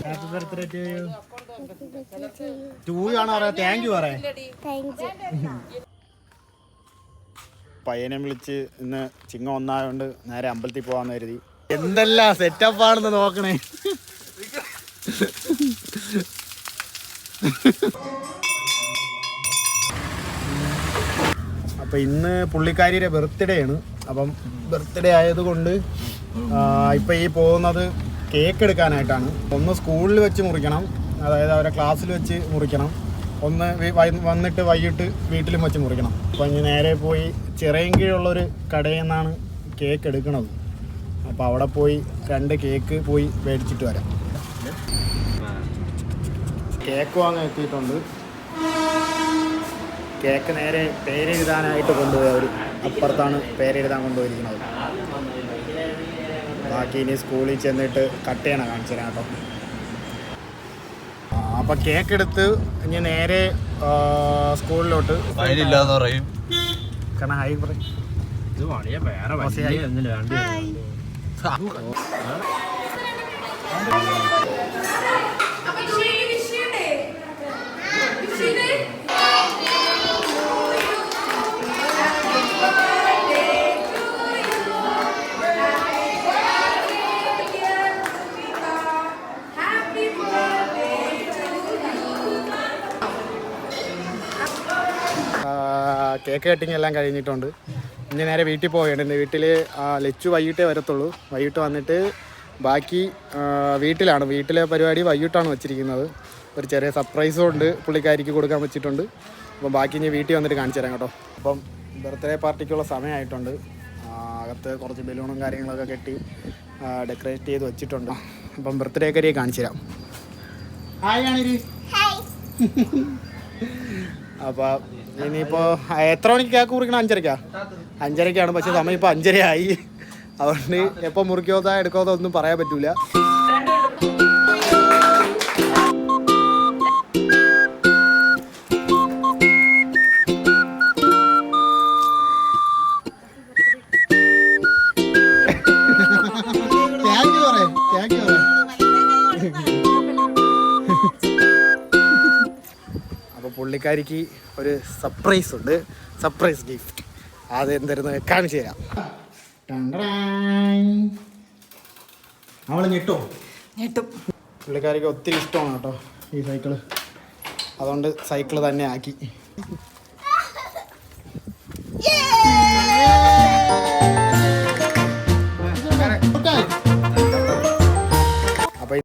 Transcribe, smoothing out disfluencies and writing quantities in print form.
Happy birthday to you. To ആണോ പറയാ? Thank you പറയാ. പയ്യനെ വിളിച്ച് ഇന്ന് ചിങ്ങം ഒന്നായോണ്ട് നേരെ അമ്പലത്തിൽ പോവാന്ന് കരുതി. എന്തെല്ലാം സെറ്റപ്പാണെന്ന് നോക്കണേ. അപ്പം ഇന്ന് പുള്ളിക്കാരിയുടെ ബർത്ത്ഡേ ആണ്. അപ്പം ബർത്ത്ഡേ ആയതുകൊണ്ട് ഇപ്പം ഈ പോകുന്നത് കേക്ക് എടുക്കാനായിട്ടാണ്. ഒന്ന് സ്കൂളിൽ വെച്ച് മുറിക്കണം, അതായത് അവരെ ക്ലാസ്സിൽ വെച്ച് മുറിക്കണം. ഒന്ന് വന്നിട്ട് വൈകിട്ട് വീട്ടിലും വെച്ച് മുറിക്കണം. അപ്പം ഇനി നേരെ പോയി ചിറയൻകീഴുള്ളൊരു കടയിൽ നിന്നാണ് കേക്ക് എടുക്കണത്. അപ്പോൾ അവിടെ പോയി 2 കേക്ക് പോയി മേടിച്ചിട്ട് വരാം. കേക്ക് വാങ്ങാൻ എത്തിയിട്ടുണ്ട്. കേക്ക് നേരെ പേരെഴുതാനായിട്ട് കൊണ്ടുപോയി അവർ. അപ്പുറത്താണ് പേരെഴുതാൻ കൊണ്ടുപോയിരിക്കുന്നത്. ബാക്കി ഇനി സ്കൂളിൽ ചെന്നിട്ട് കട്ട് ചെയ്യണം, കാണിച്ചു തരാം കേട്ടോ. അപ്പം കേക്ക് എടുത്ത് ഇനി നേരെ സ്കൂളിലോട്ട്. കാരണം ഹൈ പറയും. കേക്ക് കട്ടിങ് എല്ലാം കഴിഞ്ഞിട്ടുണ്ട്. ഇനി നേരെ വീട്ടിൽ പോകേണ്ടത്. വീട്ടിൽ ലച്ചു വൈകിട്ടേ വരത്തുള്ളൂ. വൈകിട്ട് വന്നിട്ട് ബാക്കി വീട്ടിലാണ്. വീട്ടിലെ പരിപാടി വൈകിട്ടാണ് വെച്ചിരിക്കുന്നത്. ഒരു ചെറിയ സർപ്രൈസും ഉണ്ട് പുള്ളിക്കാരിക്ക് കൊടുക്കാൻ വെച്ചിട്ടുണ്ട്. അപ്പം ബാക്കി ഇനി വീട്ടിൽ വന്നിട്ട് കാണിച്ചു തരാം കേട്ടോ. അപ്പം ബർത്ത്ഡേ പാർട്ടിക്കുള്ള സമയമായിട്ടുണ്ട്. അകത്ത് കുറച്ച് ബലൂണും കാര്യങ്ങളൊക്കെ കെട്ടി ഡെക്കറേറ്റ് ചെയ്ത് വെച്ചിട്ടുണ്ട്. അപ്പം ബർത്ത്ഡേ കരിയെ കാണിച്ചു തരാം. ഹായ് ആണിരി. അപ്പോൾ ഇനിയിപ്പോൾ എത്ര മണിക്ക് കേക്ക് മുറിക്കണം? 5:30ക്കാണ്. പക്ഷെ സമയം ഇപ്പോൾ 5:30 ആയി. അതുകൊണ്ട് എപ്പോൾ മുറിക്കോതാ എടുക്കോതോ ഒന്നും പറയാൻ പറ്റൂല. പുള്ളിക്കാരിക്ക് ഒരു സർപ്രൈസ് ഉണ്ട്. Surprise gift. അത് എന്തായിരുന്നു കാണിച്ചു തരാം. അവള് ഞെട്ടും. പുള്ളിക്കാരിക്ക് ഒത്തിരി ഇഷ്ടമാണ് കേട്ടോ ഈ സൈക്കിള്. അതുകൊണ്ട് സൈക്കിള് തന്നെ ആക്കി.